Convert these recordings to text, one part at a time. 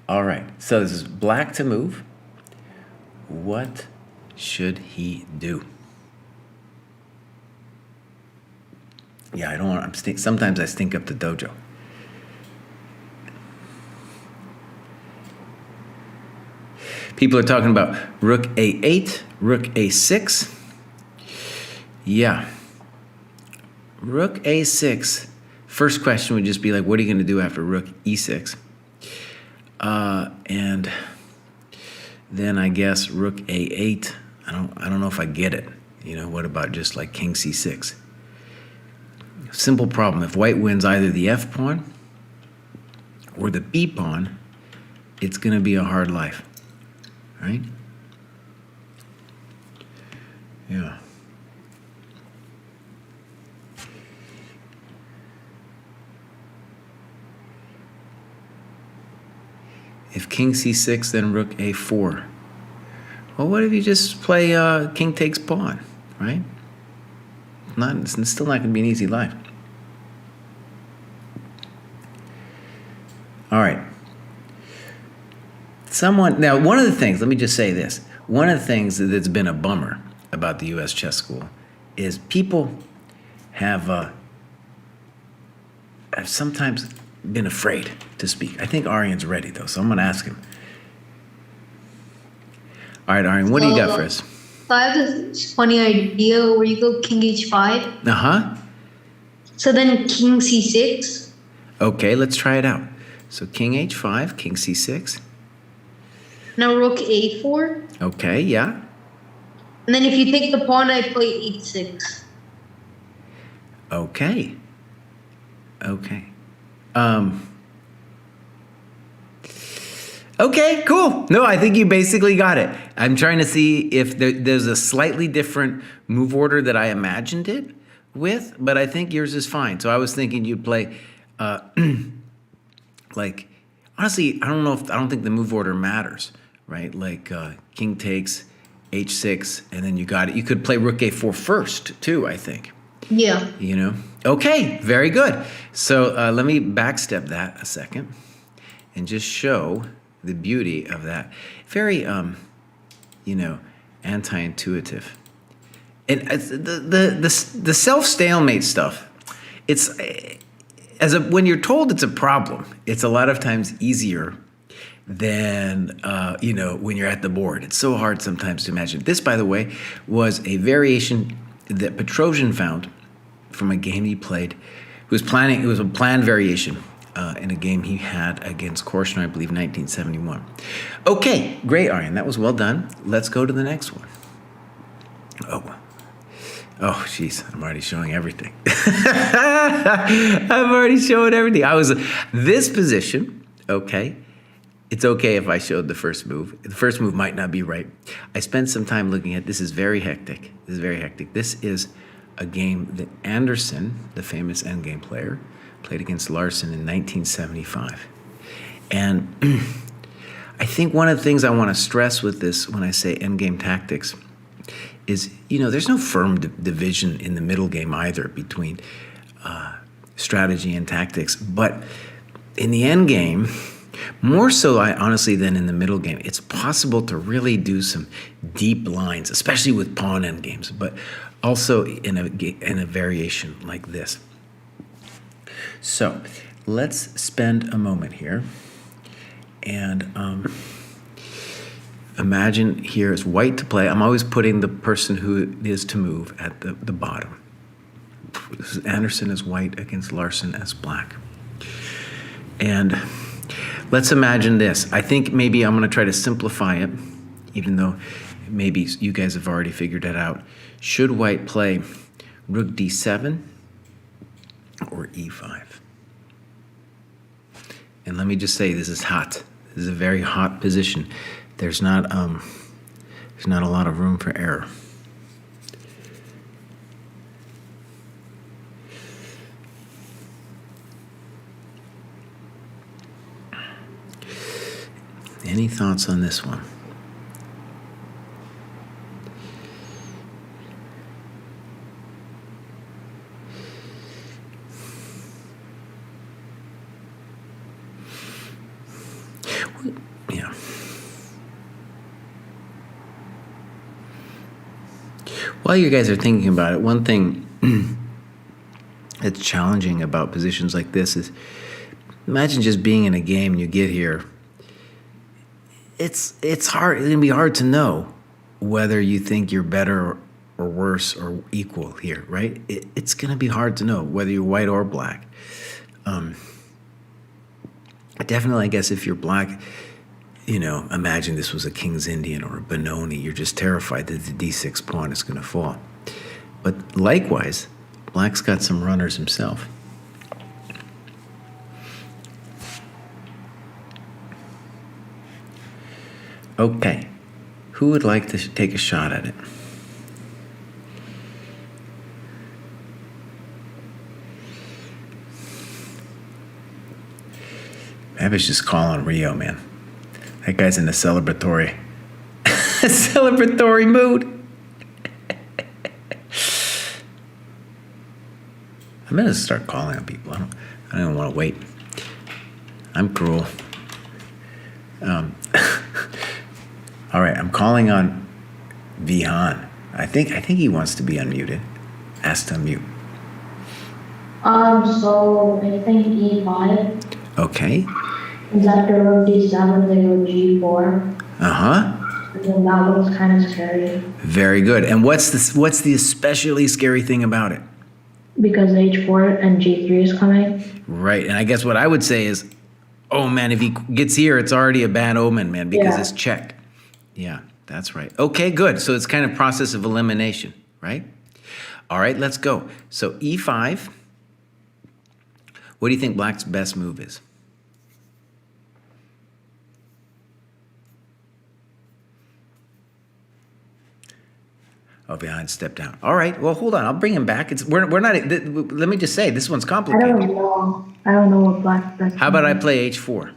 All right, so this is black to move. What should he do? Yeah, I don't want. Sometimes I stink up the dojo. People are talking about rook a8, rook a6. Yeah, rook a6. First question would just be like, what are you going to do after rook e6? And then I guess rook a8. I don't know if I get it. What about just like king c6? Simple problem. If white wins either the f pawn or the b pawn, it's going to be a hard life, right? Yeah. If king c6, then rook a4. Well, what if you just play king takes pawn, right? It's still not going to be an easy life. All right. Now, one of the things, let me just say this. One of the things that's been a bummer about the U.S. chess school is people have sometimes been afraid to speak. I think Aryan's ready, though, so I'm going to ask him. All right, Aryan, what do you got for us? So I have this funny idea where you go king h5. Uh-huh. So then king c6. Okay, let's try it out. So king h5, king c6. Now rook a4. Okay, yeah. And then if you take the pawn, I play h6. Okay. Okay, cool. No, I think you basically got it. I'm trying to see if there's a slightly different move order that I imagined it with, but I think yours is fine. So I was thinking you'd play, like, honestly, I don't think the move order matters, right? Like king takes, h6, and then you got it. You could play rook a4 first, too, I think. Yeah. Okay, very good. So let me backstep that a second and just show the beauty of that. Very, anti-intuitive. And the self-stalemate stuff, it's when you're told it's a problem, it's a lot of times easier than when you're at the board. It's so hard sometimes to imagine. This, by the way, was a variation that Petrosian found from a game he played. It was a planned variation in a game he had against Korshner, I believe, 1971. Okay, great, Aryan. That was well done. Let's go to the next one. Oh, jeez, I'm already showing everything. I'm already showing everything. This position, okay. It's okay if I showed the first move. The first move might not be right. I spent some time looking at this. Is very hectic. This is a game that Anderson, the famous Endgame player, played against Larson in 1975. And I think one of the things I want to stress with this when I say Endgame tactics is, there's no firm division in the middle game either between strategy and tactics. But in the Endgame, more so, honestly, than in the middle game, it's possible to really do some deep lines, especially with pawn endgames, but also in a variation like this. So let's spend a moment here and imagine here is white to play. I'm always putting the person who is to move at the bottom. Anderson is white against Larson as black. And let's imagine this. I think maybe I'm going to try to simplify it, even though maybe you guys have already figured it out. Should white play rook d7 or e5? And let me just say, this is hot. This is a very hot position. There's not a lot of room for error. Any thoughts on this one? While you guys are thinking about it, one thing that's challenging about positions like this is, imagine just being in a game and you get here. It's hard. It's gonna be hard to know whether you think you're better or worse or equal here, right? It's gonna be hard to know whether you're white or black. Definitely, I guess if you're black, imagine this was a King's Indian or a Benoni. You're just terrified that the d6 pawn is going to fall. But likewise, black's got some runners himself. Okay, who would like to take a shot at it? Maybe I should just call on Rio, man. That guy's in a celebratory mood. I'm gonna start calling on people. I don't even want to wait. I'm cruel. All right, I'm calling on Vihan. I think he wants to be unmuted. Ask to unmute. So I think E5. Okay. Is after rook D7, they go G4. And then that looks kind of scary. Very good. And what's the especially scary thing about it? Because H4 and G3 is coming. Right. And I guess what I would say is, oh man, if he gets here, it's already a bad omen, man, because it's check. Yeah, that's right. Okay, good. So it's kind of process of elimination, right? All right, let's go. So E5. What do you think black's best move is? Oh, behind, step down. All right. Well, hold on. I'll bring him back. We're not. Let me just say, this one's I complicated. don't know what black's best. How about I play H4?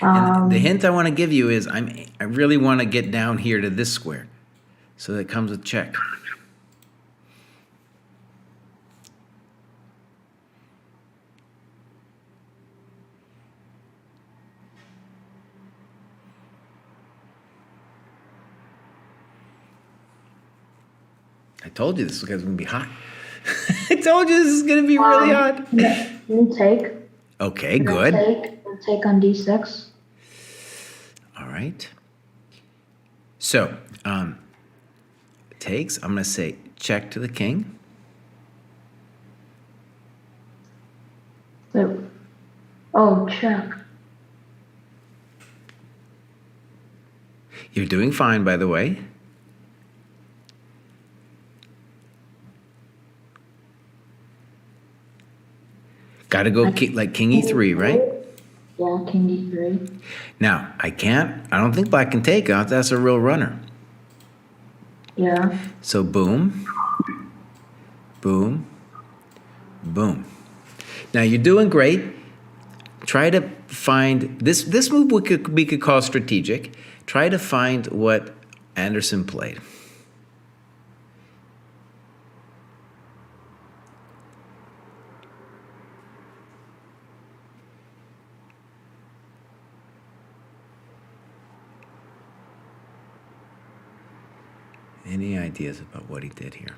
And the hint I want to give you is I really want to get down here to this square, so that it comes with check. I told you this was going to be hot. I told you this is going to be really hot. We'll take. Okay, good. We'll take on D6. All right. So, takes. I'm going to say check to the king. So, oh, check. You're doing fine, by the way. Got to go like king E3, right? Yeah, king D3. Now, I don't think black can take out. That's a real runner. Yeah. So boom, boom, boom. Now you're doing great. Try to find this move we could call strategic. Try to find what Anderson played. Any ideas about what he did here?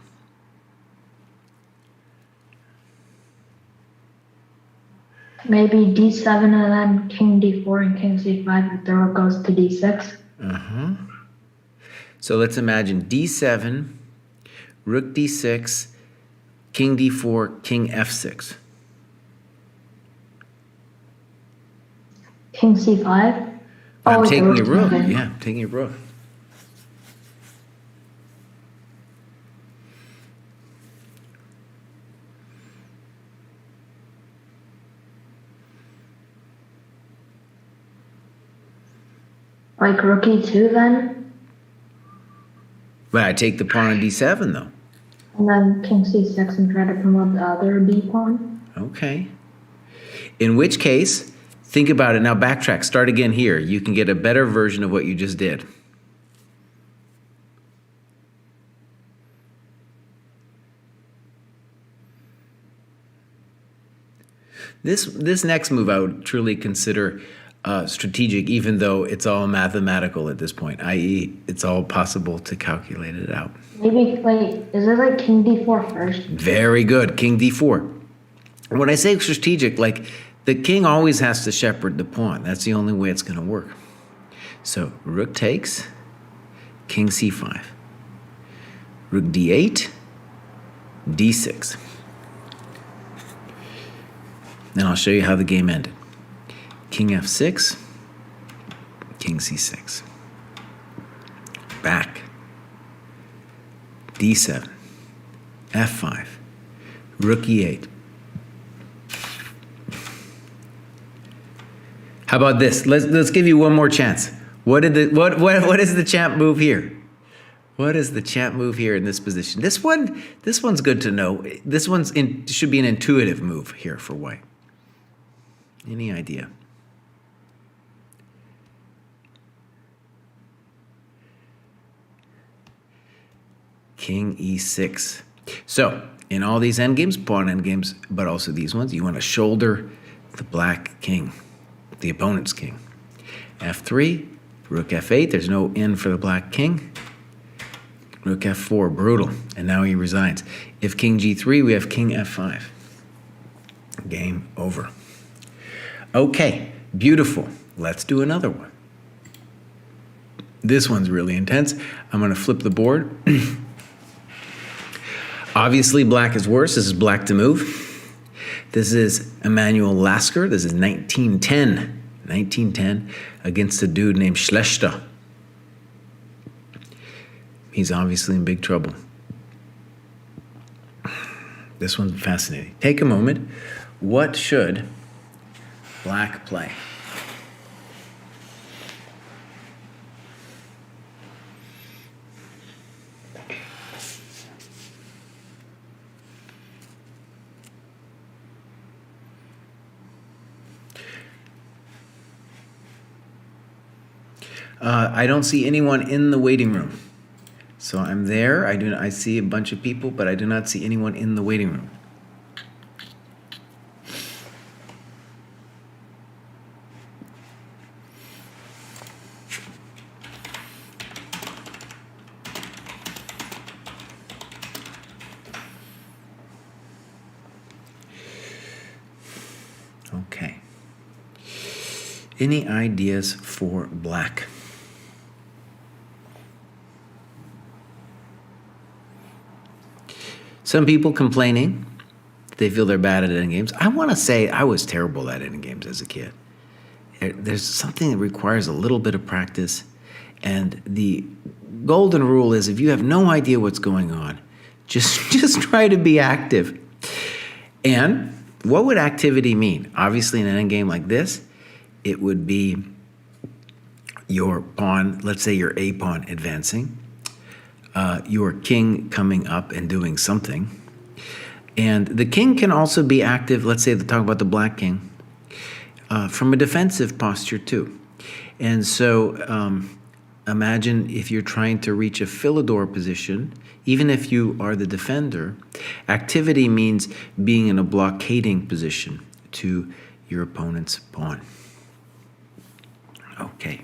Maybe D7 and then king D4 and king C5 and the rook goes to D6. So let's imagine D7, rook D6, king D4, king F6. King C5? I'm the taking your rook's rook. moving. Yeah, I'm taking your rook. Like rook E2 then? But I take the pawn on D7 though. And then king C6 and try to promote the other D pawn? Okay. In which case, think about it. Now backtrack. Start again here. You can get a better version of what you just did. This next move I would truly consider strategic, even though it's all mathematical at this point, i.e., it's all possible to calculate it out. Maybe, like, is it like king d4 first? Very good. King d4. When I say strategic, like the king always has to shepherd the pawn. That's the only way it's going to work. So rook takes, king c5, rook d8, d6. Then I'll show you how the game ended. King f6, king c6. Back. d7, f5, rook e8. How about this? Let's give you one more chance. What is the champ move here? What is the champ move here in this position? This one's good to know. This should be an intuitive move here for white. Any idea? King e6. So in all these endgames, pawn endgames, but also these ones, you want to shoulder the black king, the opponent's king. f3, rook f8. There's no in for the black king. Rook f4, brutal. And now he resigns. If king g3, we have king f5. Game over. Okay, beautiful. Let's do another one. This one's really intense. I'm going to flip the board. Obviously, black is worse. This is black to move. This is Emanuel Lasker. This is 1910 against a dude named Schlechter. He's obviously in big trouble. This one's fascinating. Take a moment. What should black play? I don't see anyone in the waiting room. So I'm there. I see a bunch of people, but I do not see anyone in the waiting room. Okay. Any ideas for black? Some people complaining. They feel they're bad at endgames. I want to say I was terrible at endgames as a kid. There's something that requires a little bit of practice. And the golden rule is if you have no idea what's going on, just try to be active. And what would activity mean? Obviously, in an endgame like this, it would be your pawn, let's say your A pawn advancing, your king coming up and doing something. And the king can also be active, let's say, talk about the black king, from a defensive posture too. And so imagine if you're trying to reach a Philidor position, even if you are the defender, activity means being in a blockading position to your opponent's pawn. Okay.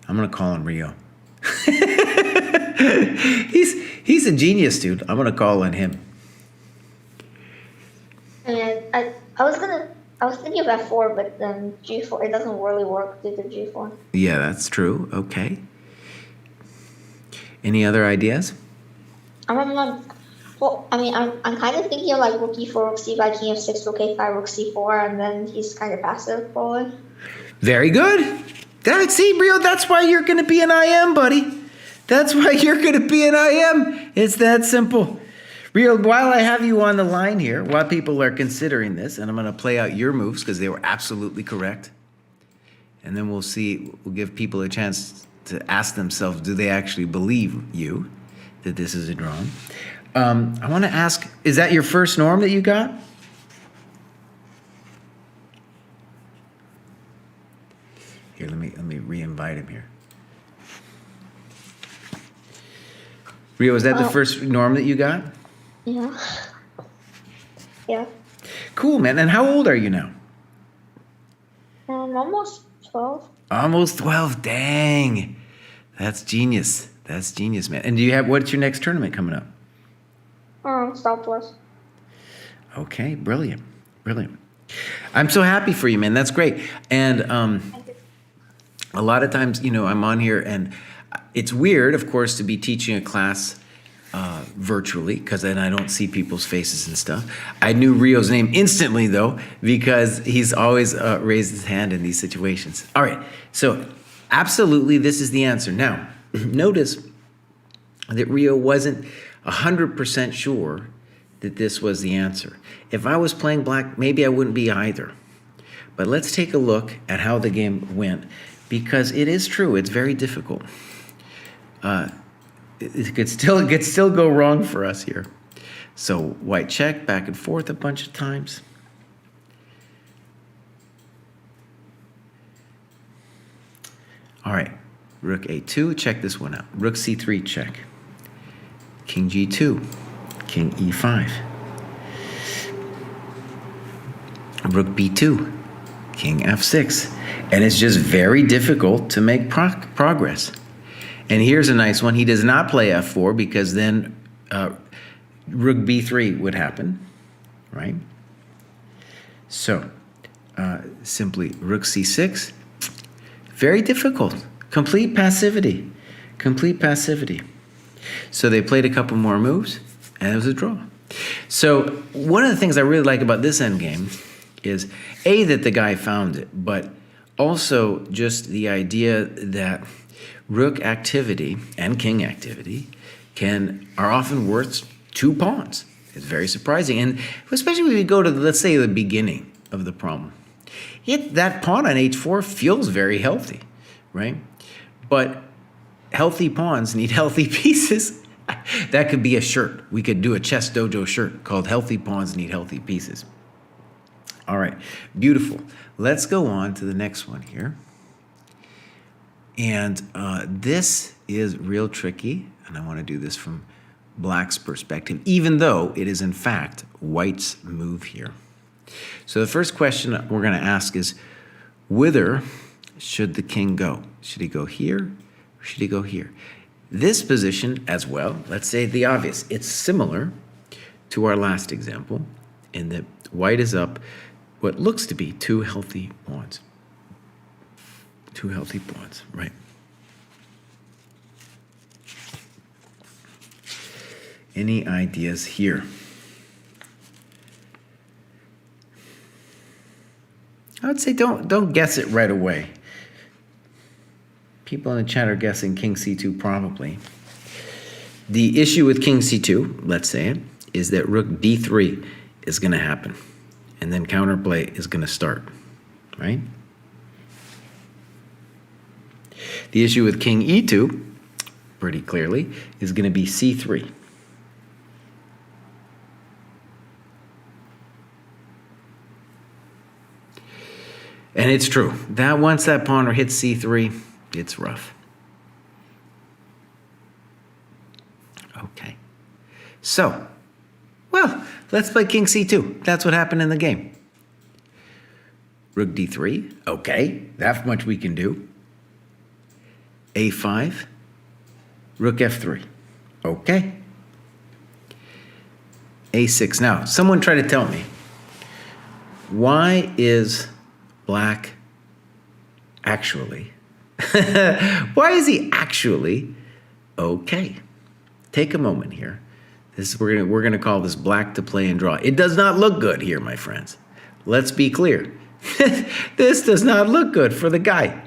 I'm gonna call him Rio. He's a genius, dude. I'm gonna call on him. And I was thinking of F4, but then G4, it doesn't really work due to G4. Yeah, that's true. Okay. Any other ideas? I'm kind of thinking of like rook e4, rook c5, king f6, rook a5, rook c4, and then he's kind of passive probably. Very good. See, Rio, that's why you're going to be an IM, buddy. That's why you're going to be an IM. It's that simple. Rio, while I have you on the line here, while people are considering this, and I'm going to play out your moves because they were absolutely correct. And then we'll give people a chance to ask themselves, do they actually believe you that this is a wrong? I want to ask, is that your first norm that you got? Here, let me re-invite him here. Rio, is that the first norm that you got? Yeah. Yeah. Cool, man. And how old are you now? Almost 12. Almost 12. Dang. That's genius. That's genius, man. And do you have, what's your next tournament coming up? Southwest. Okay, brilliant. Brilliant. I'm so happy for you, man. That's great. And a lot of times, you know, I'm on here and it's weird, of course, to be teaching a class virtually because then I don't see people's faces and stuff. I knew Rio's name instantly, though, because he's always raised his hand in these situations. All right, so absolutely, this is the answer. Now, notice that Rio wasn't 100% sure that this was the answer. If I was playing black, maybe I wouldn't be either. But let's take a look at how the game went, because it is true, it's very difficult. It could still go wrong for us here. So white check, back and forth a bunch of times. All right, rook a2, check this one out. Rook c3, check. King g2, king e5. Rook b2, king f6. And it's just very difficult to make progress. And here's a nice one. He does not play f4 because then rook b3 would happen, right? So simply rook c6. Very difficult. Complete passivity. Complete passivity. So they played a couple more moves, and it was a draw. So one of the things I really like about this endgame is, A, that the guy found it, but also just the idea that rook activity and king activity are often worth 2 pawns. It's very surprising, and especially when we go to, let's say, the beginning of the problem. Yet that pawn on h4 feels very healthy, right? But healthy pawns need healthy pieces. That could be a shirt. We could do a ChessDojo shirt called Healthy Pawns Need Healthy Pieces. All right, beautiful. Let's go on to the next one here. And this is real tricky, and I want to do this from black's perspective, even though it is in fact white's move here. So the first question we're going to ask is, whither should the king go? Should he go here, or should he go here? This position as well, let's say the obvious, it's similar to our last example in that white is up what looks to be 2 healthy pawns. 2 healthy pawns, right? Any ideas here? I would say don't guess it right away. People in the chat are guessing king c2 probably. The issue with king c2, let's say it, is that rook d3 is going to happen. And then counterplay is going to start, right? The issue with king e2, pretty clearly, is going to be c3. And it's true. That once that pawn hits c3, it's rough. Okay. So, well, let's play king c2. That's what happened in the game. Rook d3. Okay, that much we can do. a5. Rook f3. Okay. a6. Now, someone try to tell me, why is black actually, why is he actually okay? Take a moment here. We're gonna call this black to play and draw. It does not look good here, my friends. Let's be clear. This does not look good for the guy.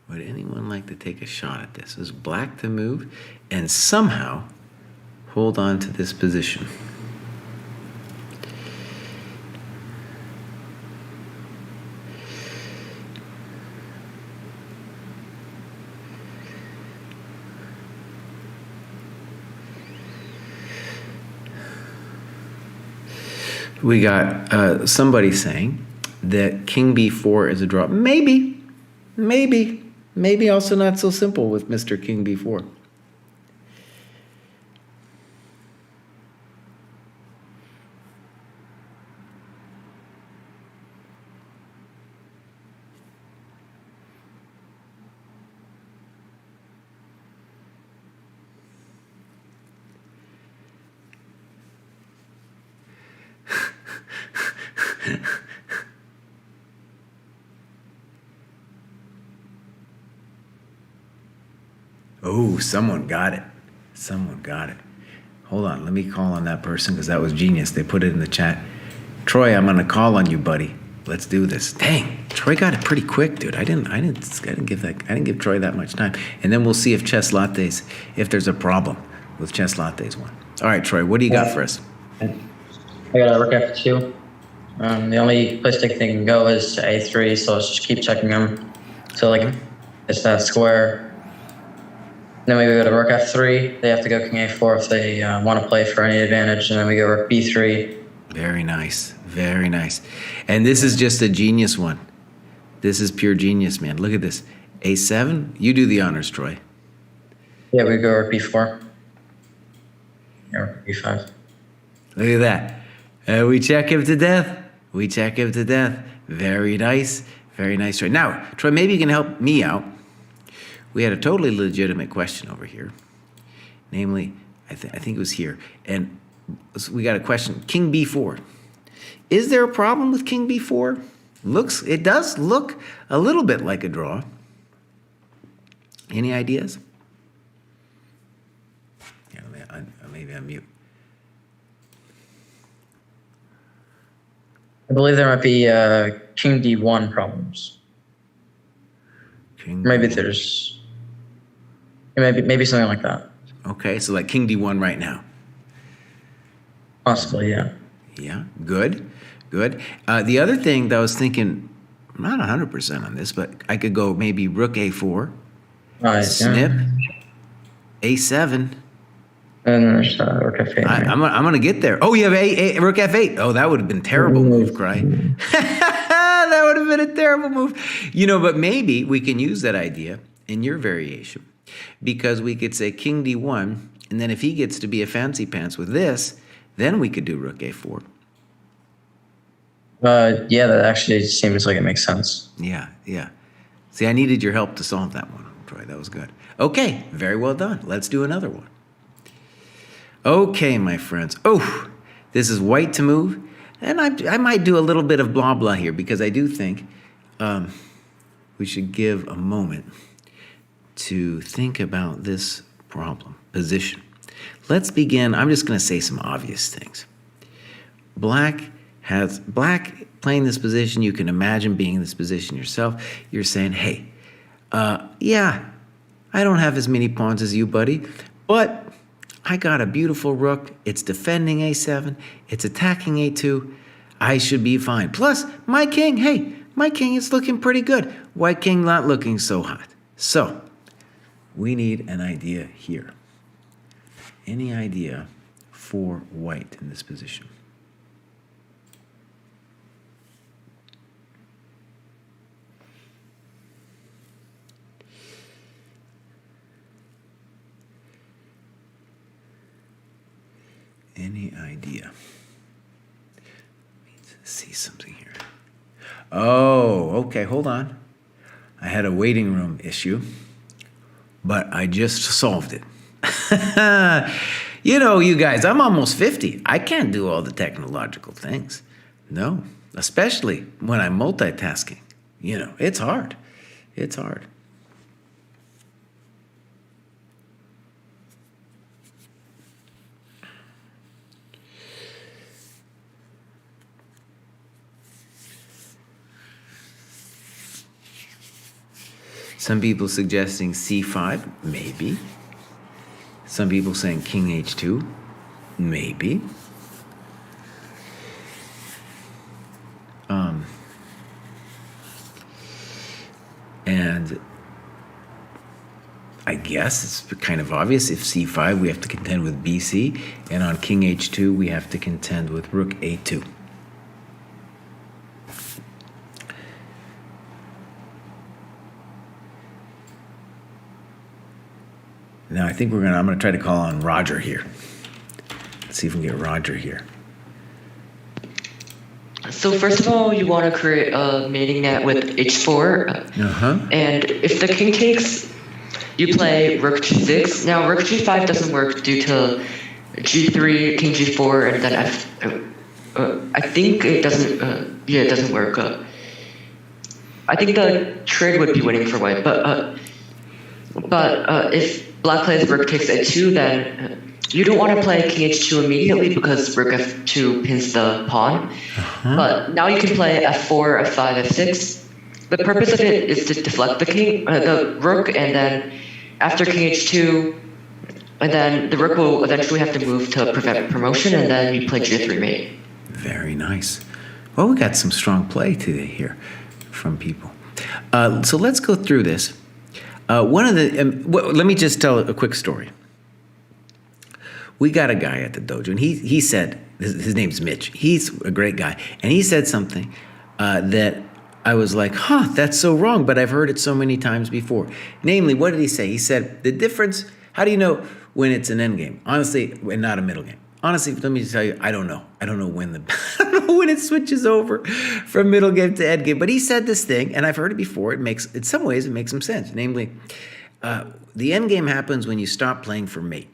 Would anyone like to take a shot at this? Is black to move and somehow hold on to this position? We got somebody saying that king b4 is a draw. Maybe also not so simple with Mr. King b4. Oh, someone got it. Hold on, let me call on that person because that was genius. They put it in the chat. Troy, I'm gonna call on you, buddy. Let's do this. Dang, Troy got it pretty quick, dude. I didn't give Troy that much time. And then we'll see if Chess Lattes, if there's a problem with Chess Lattes one. All right, Troy, what do you got for us? I got a rook f2. The only place they can go is to a3, so let's just keep checking them. So like, it's that square. Then we go to rook f3. They have to go king a4 if they want to play for any advantage, and then we go rook b3. Very nice. And this is just a genius one. This is pure genius, man. Look at this. a7. You do the honors, Troy. Yeah, we go rook b4. Yeah, rook b5. Look at that. We check him to death. Very nice, Troy. Now, Troy, maybe you can help me out. We had a totally legitimate question over here. Namely, I think it was here. And we got a question, king b4. Is there a problem with king b4? It does look a little bit like a draw. Any ideas? Yeah, maybe unmute. I believe there might be king d1 problems. Maybe there's maybe something like that. Okay, so like king d1 right now. Possibly, yeah. Yeah, good. The other thing that I was thinking, I'm not 100% on this, but I could go maybe rook a4, snip, a7. And there's rook f8. I'm gonna get there. Oh, you have rook f8. Oh, that would have been terrible move, Kraai. That would have been a terrible move. But maybe we can use that idea in your variation, because we could say king d1, and then if he gets to be a fancy pants with this, then we could do rook a4. Yeah, that actually seems like it makes sense. Yeah. See, I needed your help to solve that one, Troy. That was good. Okay, very well done. Let's do another one. Okay, my friends. Oh, this is white to move. And I might do a little bit of blah, blah here, because I do think we should give a moment to think about this problem, position. Let's begin. I'm just going to say some obvious things. Black playing this position. You can imagine being in this position yourself. You're saying, hey, yeah, I don't have as many pawns as you, buddy, but I got a beautiful rook. It's defending a7. It's attacking a2. I should be fine. Plus, my king is looking pretty good. White king not looking so hot. So, we need an idea here. Any idea for white in this position? Any idea? Let's see something here. Oh, okay, hold on. I had a waiting room issue, but I just solved it. You guys, I'm almost 50. I can't do all the technological things. No, especially when I'm multitasking. It's hard. Some people suggesting c5, maybe. Some people saying king h2, maybe. And I guess it's kind of obvious. If c5, we have to contend with bc, and on king h2, we have to contend with rook a2. Now I think I'm gonna try to call on Roger here. Let's see if we can get Roger here. So first of all, you want to create a mating net with h4, and if the king takes, you play rook g6. Now rook g5 doesn't work due to g3, king g4, and then f. I think it doesn't. Yeah, it doesn't work. I think the trade would be winning for white, but if black plays rook takes a2, then you don't want to play king h2 immediately because rook f2 pins the pawn. But now you can play f4, f5, f6. The purpose of it is to deflect the rook, and then after king h2, and then the rook will eventually have to move to prevent promotion, and then you play g3 mate. Very nice. Well, we got some strong play today here from people. So let's go through this. Let me just tell a quick story. We got a guy at the dojo, and he said, his name's Mitch. He's a great guy. And he said something that I was like, that's so wrong, but I've heard it so many times before. Namely, what did he say? He said, the difference, how do you know when it's an endgame? Honestly, and not a middle game. Honestly, let me just tell you, I don't know. I don't know when I don't know when it switches over from middle game to end game. But he said this thing, and I've heard it before. In some ways, it makes some sense. Namely, the end game happens when you stop playing for mate.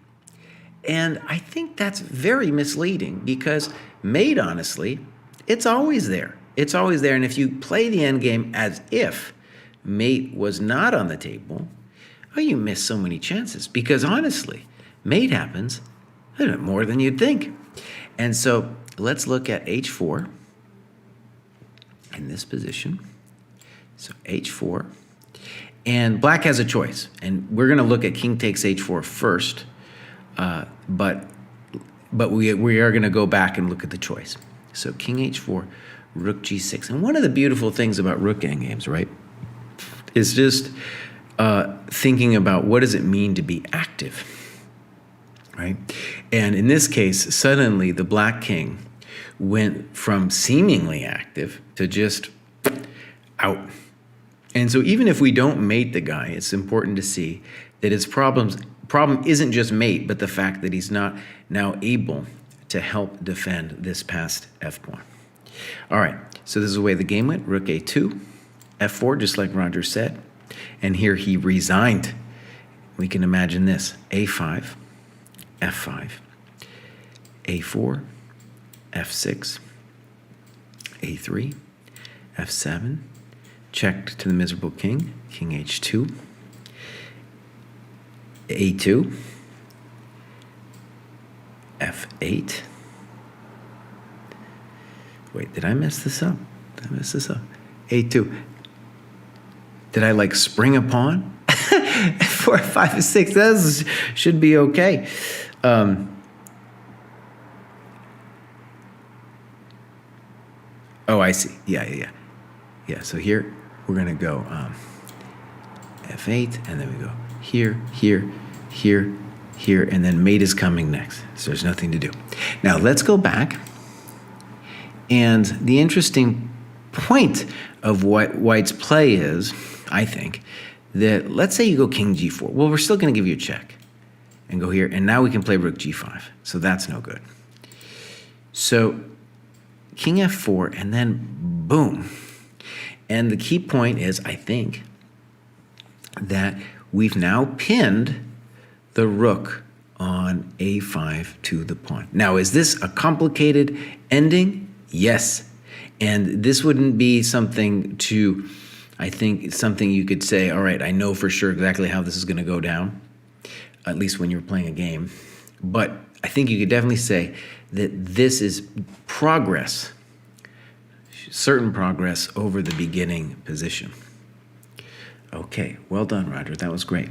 And I think that's very misleading because mate, honestly, it's always there. It's always there. And if you play the end game as if mate was not on the table, you miss so many chances. Because honestly, mate happens more than you'd think. And so let's look at h4 in this position. So h4. And black has a choice. And we're going to look at king takes h4 first. But we are going to go back and look at the choice. So king h4, rook g6. And one of the beautiful things about rook endgames, right, is just thinking about what does it mean to be active. Right? And in this case, suddenly the black king went from seemingly active to just out. And so even if we don't mate the guy, it's important to see that his problem isn't just mate, but the fact that he's not now able to help defend this past f pawn. All right, so this is the way the game went. Rook a2, f4, just like Roger said. And here he resigned. We can imagine this, a5, f5, a4, f6, a3, f7, checked to the miserable king, king h2, a2, f8. Wait, did I mess this up? a2. Did I like spring a pawn? 4, 5, 6. That should be okay. I see. Yeah. So here we're gonna go f8, and then we go here, and then mate is coming next. So there's nothing to do. Now let's go back. And the interesting point of what white's play is, I think, that let's say you go king g4. Well, we're still going to give you a check and go here. And now we can play rook g5. So that's no good. So king f4, and then boom. And the key point is, I think, that we've now pinned the rook on a5 to the pawn. Now, is this a complicated ending? Yes. And this wouldn't be something to, I think, it's something you could say, all right, I know for sure exactly how this is going to go down, at least when you're playing a game. But I think you could definitely say that this is progress, certain progress over the beginning position. Okay, well done, Roger. That was great.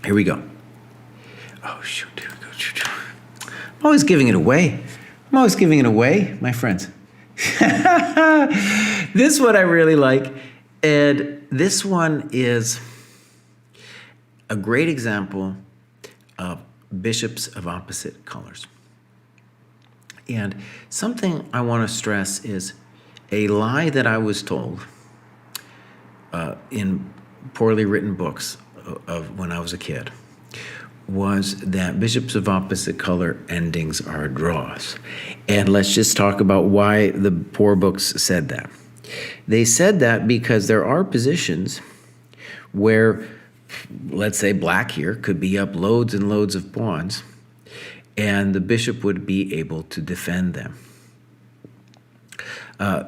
Here we go. Oh, shoot. I'm always giving it away. My friends. This one I really like. And this one is a great example of bishops of opposite colors. And something I want to stress is a lie that I was told in poorly written books of when I was a kid was that bishops of opposite color endings are draws. And let's just talk about why the poor books said that. They said that because there are positions where, let's say black here could be up loads and loads of pawns, and the bishop would be able to defend them.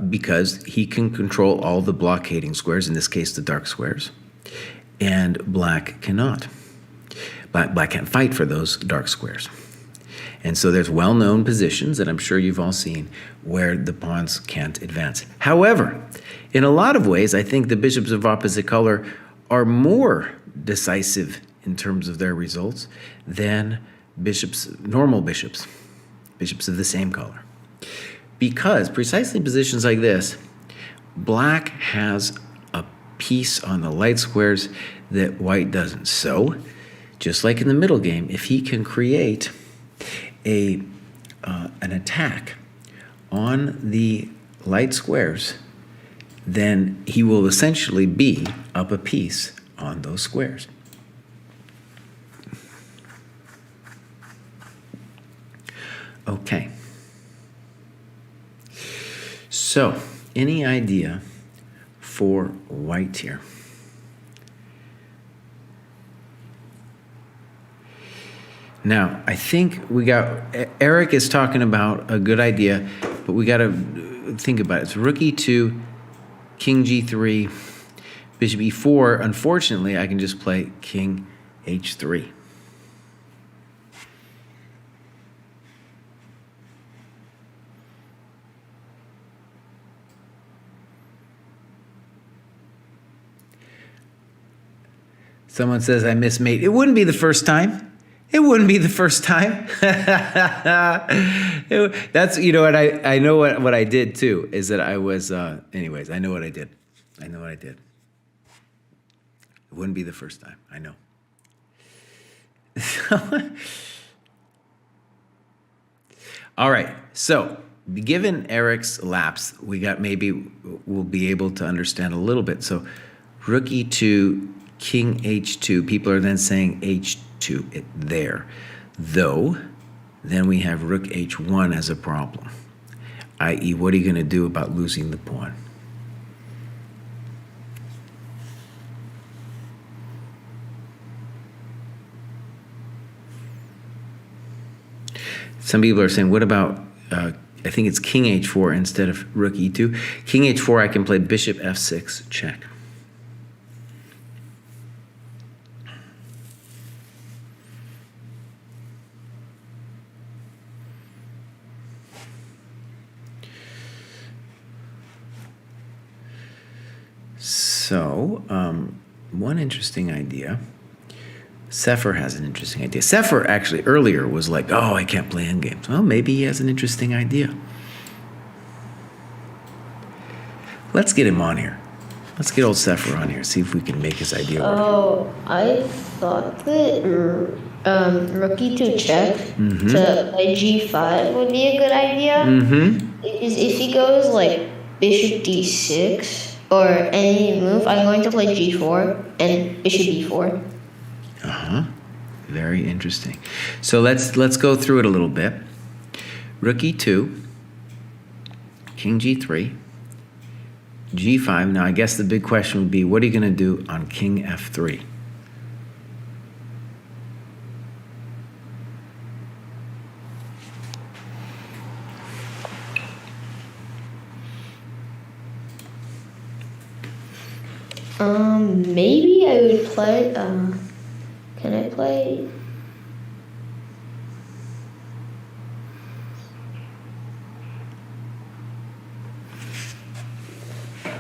Because he can control all the blockading squares, in this case the dark squares, and black cannot. Black can't fight for those dark squares. And so there's well-known positions that I'm sure you've all seen where the pawns can't advance. However, in a lot of ways, I think the bishops of opposite color are more decisive in terms of their results than normal bishops of the same color. Because precisely in positions like this, black has a piece on the light squares that white doesn't. So, just like in the middle game, if he can create an attack on the light squares, then he will essentially be up a piece on those squares. Okay. So, any idea for white here? Now, I think Eric is talking about a good idea, but we got to think about it. It's rook e2, king g3, bishop e4. Unfortunately, I can just play king h3. Someone says I miss mate. It wouldn't be the first time. It wouldn't be the first time. That's, you know what, I know what I did too, is that I was, anyways, I know what I did. It wouldn't be the first time, I know. All right, so given Eric's lapse, we'll be able to understand a little bit. So rook e2, king h2, people are then saying h2 there. Though, then we have rook h1 as a problem, i.e. what are you going to do about losing the pawn? Some people are saying, what about, I think it's king h4 instead of rook e2. King h4, I can play bishop f6, check. So, one interesting idea. Sefer has an interesting idea. Sefer actually earlier was like, oh, I can't play endgames. Well, maybe he has an interesting idea. Let's get him on here. Let's get old Sefer on here, see if we can make his idea work. Oh, I thought that rook e2 check to play g5 would be a good idea. If he goes like bishop d6 or any move, I'm going to play g4 and bishop e4. Very interesting. So let's go through it a little bit. Rook e2, king g3, g5. Now I guess the big question would be, what are you going to do on king f3? Maybe I would play, can I play?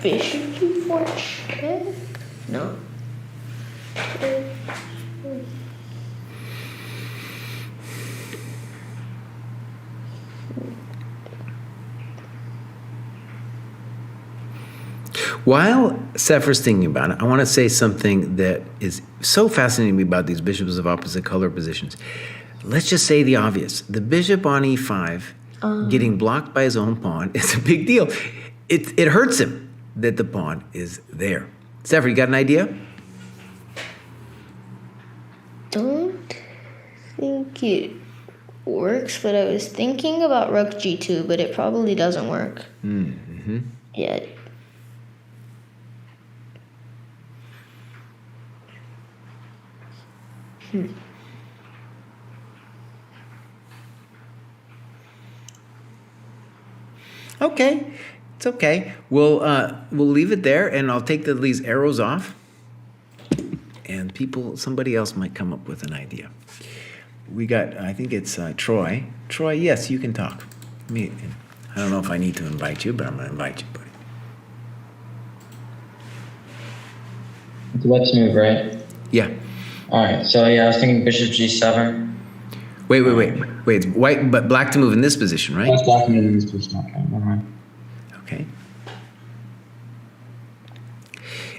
Bishop g4 check? No. While Sefer's thinking about it, I want to say something that is so fascinating to me about these bishops of opposite color positions. Let's just say the obvious. The bishop on e5 getting blocked by his own pawn is a big deal. It hurts him that the pawn is there. Sefer, you got an idea? think it works, but I was thinking about rook g2, but it probably doesn't work yet. Okay, it's okay. We'll leave it there, and I'll take these arrows off, and somebody else might come up with an idea. We got, I think it's Troy. Troy, yes, you can talk. I don't know if I need to invite you, but I'm gonna invite you, buddy. It's let's move, right? Yeah. All right. So yeah, I was thinking bishop g7. Wait. It's white, but black to move in this position, right? That's black in this position. Okay, never mind. Okay.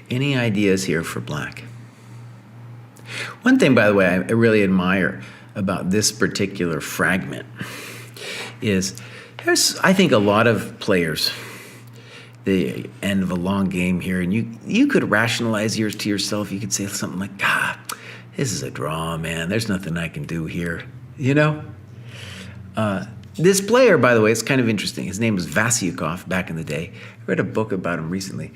Any ideas here for black? One thing, by the way, I really admire about this particular fragment is there's, I think, a lot of players, the end of a long game here, and you could rationalize yours to yourself. You could say something like, this is a draw, man. There's nothing I can do here, you know? This player, by the way, it's kind of interesting. His name was Vasyukov back in the day. I read a book about him recently.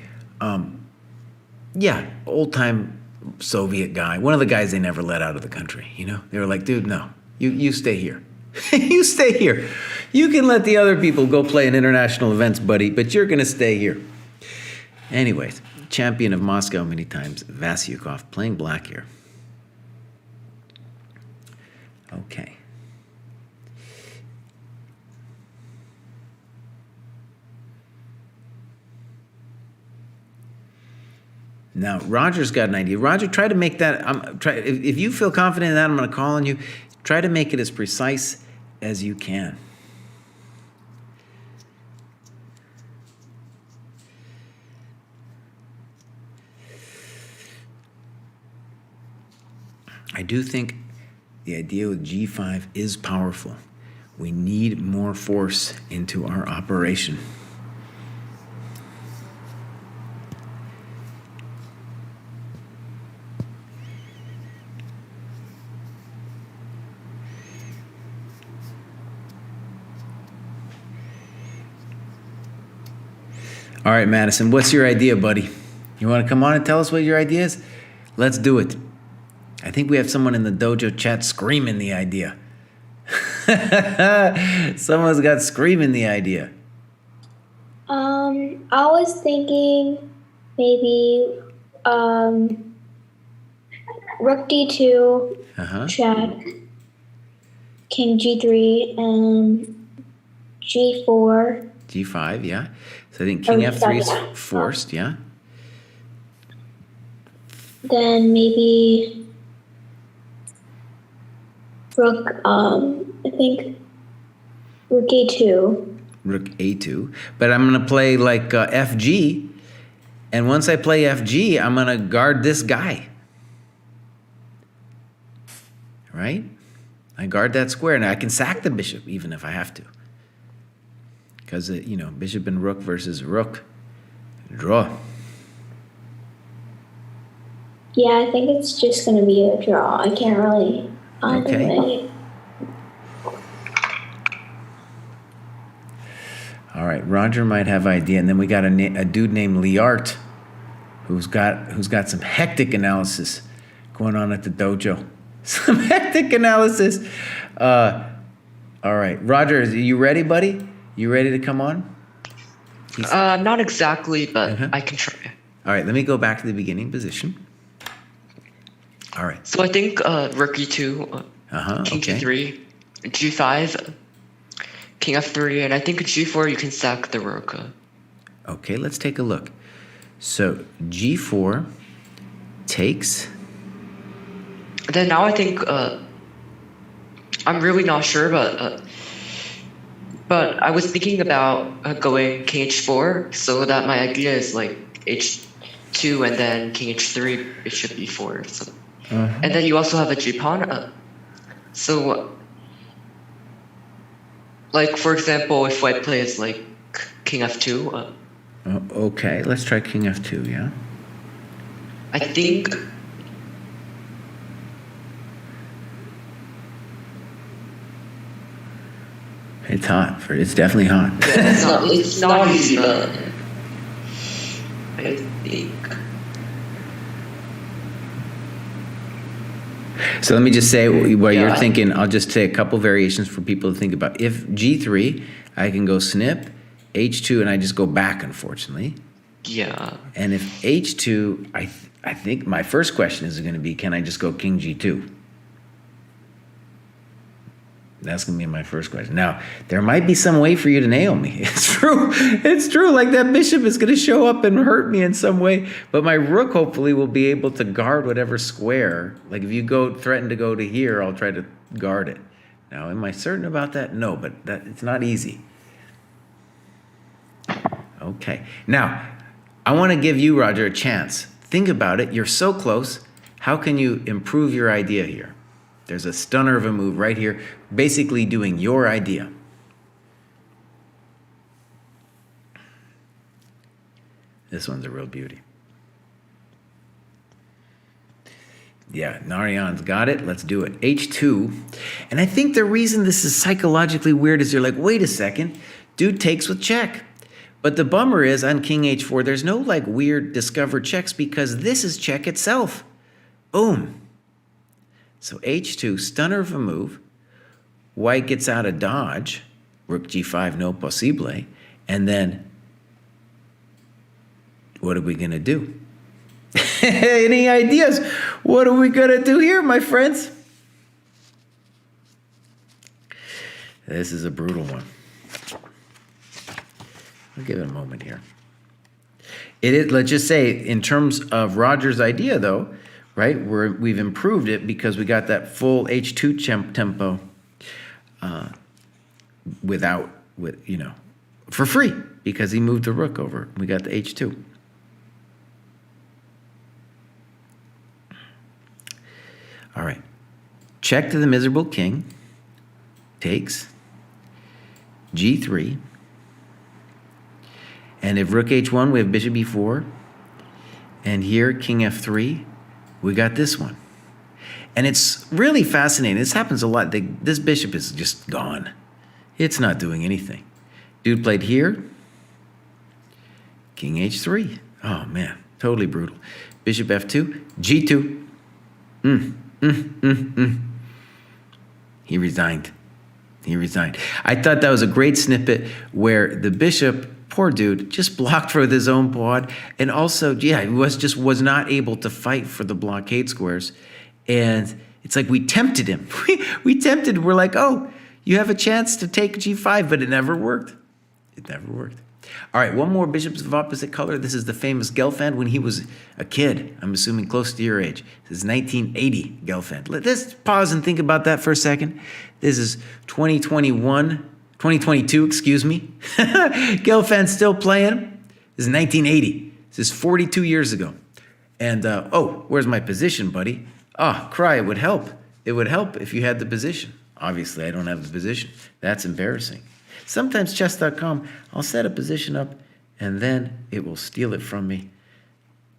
Yeah, old-time Soviet guy. One of the guys they never let out of the country, you know? They were like, dude, no, you stay here. You stay here. You can let the other people go play in international events, buddy, but you're going to stay here. Anyways, champion of Moscow many times, Vasyukov, playing black here. Okay. Now, Roger's got an idea. Roger, try to make that, if you feel confident in that, I'm going to call on you. Try to make it as precise as you can. I do think the idea with G5 is powerful. We need more force into our operation. All right, Madison, what's your idea, buddy? You want to come on and tell us what your idea is? Let's do it. I think we have someone in the dojo chat screaming the idea. Someone's got screaming the idea. I was thinking maybe rook d2, check, king g3, and g4. G5, yeah. So I think king f3 is forced, yeah. Then maybe rook, I think rook a2. Rook a2. But I'm going to play like fg. And once I play fg, I'm going to guard this guy. Right? I guard that square. And I can sack the bishop even if I have to. Because, you know, bishop and rook versus rook. Draw. Yeah, I think it's just going to be a draw. I can't really... Okay. All right, Roger might have idea, and then we got a dude named Liart, who's got some hectic analysis going on at the dojo. Some hectic analysis. All right, Roger, are you ready, buddy? You ready to come on? Not exactly, but I can try. All right, let me go back to the beginning position. All right. So I think rook e2, king g3, g5, king f3, and I think g4 you can sack the rook. Okay, let's take a look. So g4 takes. Then now I think I'm really not sure, but I was thinking about going king h4, so that my idea is like h2 and then king h3, bishop e4. So. And then you also have a g-pawn. So, like, for example, if white plays, like, king f2. Okay, let's try king f2, yeah? I think... It's hot. It's definitely hot. It's not easy, but I think. So let me just say what you're Yeah. thinking. I'll just say a couple variations for people to think about. If G3, I can go snip, H2, and I just go back, unfortunately. Yeah. And if H2, I think my first question is going to be, can I just go King G2? That's going to be my first question. Now, there might be some way for you to nail me. It's true. It's true. Like that bishop is going to show up and hurt me in some way. But my rook hopefully will be able to guard whatever square. Like if you threaten to go to here, I'll try to guard it. Now, am I certain about that? No, but it's not easy. Okay. Now, I want to give you, Roger, a chance. Think about it. You're so close. How can you improve your idea here? There's a stunner of a move right here, basically doing your idea. This one's a real beauty. Yeah, Narayan's got it. Let's do it. H2. And I think the reason this is psychologically weird is you're like, wait a second, dude takes with check. But the bummer is on King H4, there's no like weird discovered checks because this is check itself. Boom. So H2, stunner of a move. White gets out of dodge. Rook G5, no possible. And then, what are we going to do? Any ideas? What are we going to do here, my friends? This is a brutal one. I'll give it a moment here. It is, let's just say, in terms of Roger's idea, though, right? We've improved it because we got that full H2 tempo for free because he moved the rook over. We got the H2. All right. Check to the miserable king. Takes. G3. And if rook H1, we have bishop E4. And here, king F3. We got this one. And it's really fascinating. This happens a lot. This bishop is just gone. It's not doing anything. Dude played here. King H3. Oh, man. Totally brutal. Bishop F2. G2. He resigned. I thought that was a great snippet where the bishop, poor dude, just blocked with his own pawn, and also, he was not able to fight for the blockade squares. And it's like we tempted him. We're like, oh, you have a chance to take G5, but it never worked. All right, one more bishops of opposite color. This is the famous Gelfand when he was a kid. I'm assuming close to your age. This is 1980 Gelfand. Let's pause and think about that for a second. This is 2022, excuse me. Gelfand's still playing. This is 1980. This is 42 years ago. And, where's my position, buddy? Kraai, it would help. It would help if you had the position. Obviously, I don't have the position. That's embarrassing. Sometimes chess.com, I'll set a position up, and then it will steal it from me.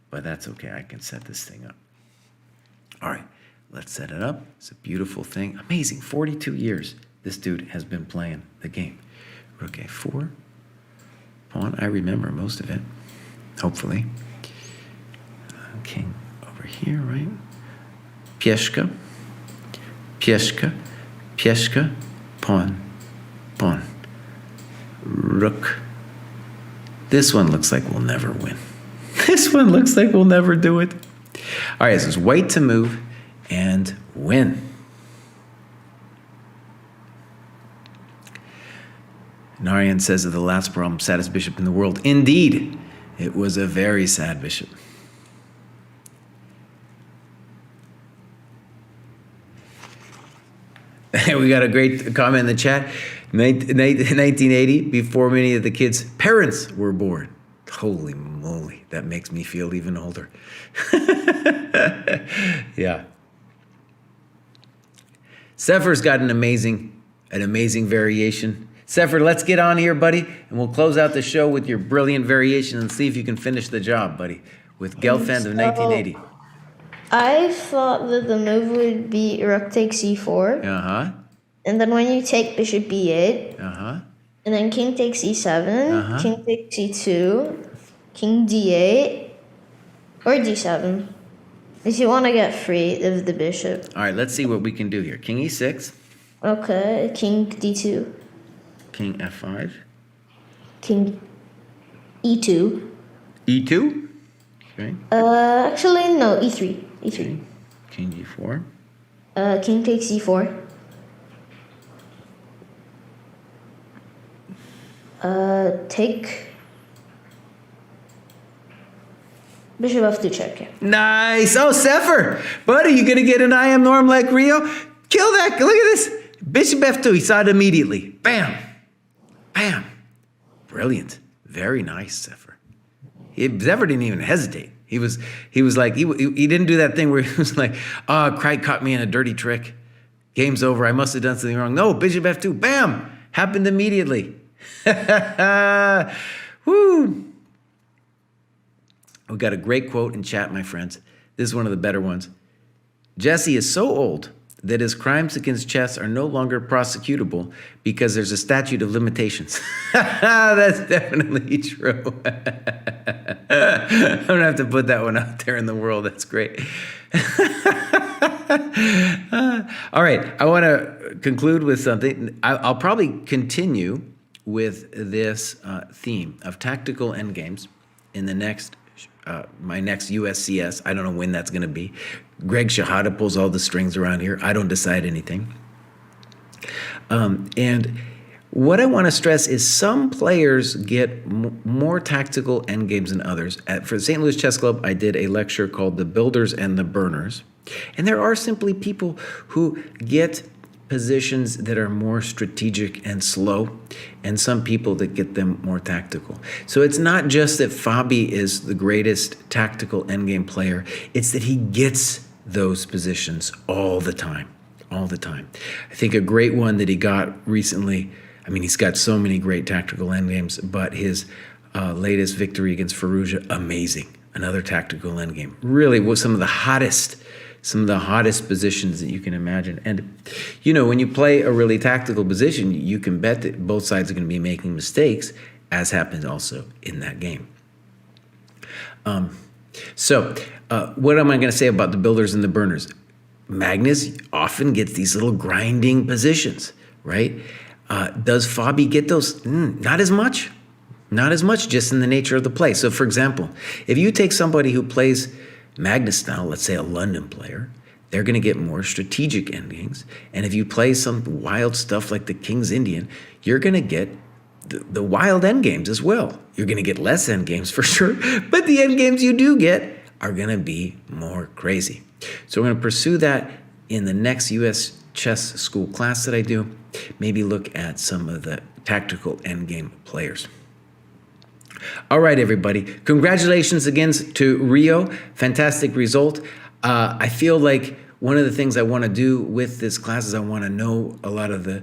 But that's okay. I can set this thing up. All right, let's set it up. It's a beautiful thing. Amazing. 42 years this dude has been playing the game. Rook A4. Pawn, I remember most of it, hopefully. King over here, right? Pieszka. Pawn. Rook. This one looks like we'll never win. This one looks like we'll never do it. All right, so it's white to move and win. Narayan says of the last problem, saddest bishop in the world. Indeed, it was a very sad bishop. We got a great comment in the chat. 1980, before many of the kids' parents were born. Holy moly, that makes me feel even older. Yeah. Sefer's got an amazing variation. Sefer, let's get on here, buddy, and we'll close out the show with your brilliant variation and see if you can finish the job, buddy, with Gelfand of 1980. I thought that the move would be rook takes e4. Uh-huh. And then when you take bishop b8, Uh-huh. and then king takes e7, Uh-huh. king takes e2, king d8, or d7. If you want to get free of the bishop. All right, let's see what we can do here. King e6, Okay, king d2, king f5, king e2. e2. Okay. Actually, no, e3. Okay. King g4. King takes e4. Take bishop f2 check. Yeah. Nice. Oh, Sefer, buddy, you gonna get an I am norm like Rio? Kill that. Look at this. Bishop f2. He saw it immediately. Bam. Bam. Brilliant. Very nice, Sefer. Sefer didn't even hesitate. He was like, he didn't do that thing where he was like, Kraai caught me in a dirty trick. Game's over. I must have done something wrong. No, bishop f2. Bam. Happened immediately. Woo. We got a great quote in chat, my friends. This is one of the better ones. Jesse is so old that his crimes against chess are no longer prosecutable because there's a statute of limitations. That's definitely true. I'm gonna have to put that one out there in the world. That's great. All right, I want to conclude with something. I'll probably continue with this theme of tactical endgames in the next my next USCS. I don't know when that's going to be. Greg Shahada pulls all the strings around here. I don't decide anything. And what I want to stress is some players get more tactical endgames than others. For the St. Louis Chess Club, I did a lecture called The Builders and the Burners. And there are simply people who get positions that are more strategic and slow, and some people that get them more tactical. So it's not just that Fabi is the greatest tactical endgame player, it's that he gets those positions all the time. I think a great one that he got recently, I mean, he's got so many great tactical endgames, but his latest victory against Fallujah, amazing. Another tactical endgame. Really was some of the hottest positions that you can imagine. And, you know, when you play a really tactical position, you can bet that both sides are going to be making mistakes, as happened also in that game. What am I going to say about the builders and the burners? Magnus often gets these little grinding positions, right? Does Fabi get those? Not as much. Not as much, just in the nature of the play. So, for example, if you take somebody who plays Magnus style, let's say a London player, they're going to get more strategic endgames. And if you play some wild stuff like the King's Indian, you're going to get the wild endgames as well. You're going to get less endgames for sure, but the endgames you do get are going to be more crazy. So we're going to pursue that in the next US Chess School class that I do. Maybe look at some of the tactical endgame players. All right, everybody. Congratulations again to Rio. Fantastic result. I feel like one of the things I want to do with this class is I want to know a lot of the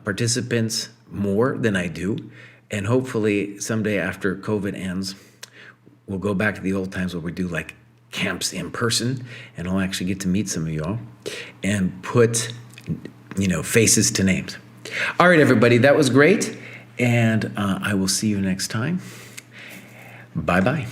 participants more than I do. And hopefully someday after COVID ends, we'll go back to the old times where we do like camps in person, and I'll actually get to meet some of y'all and put, faces to names. All right, everybody. That was great. And I will see you next time. Bye-bye.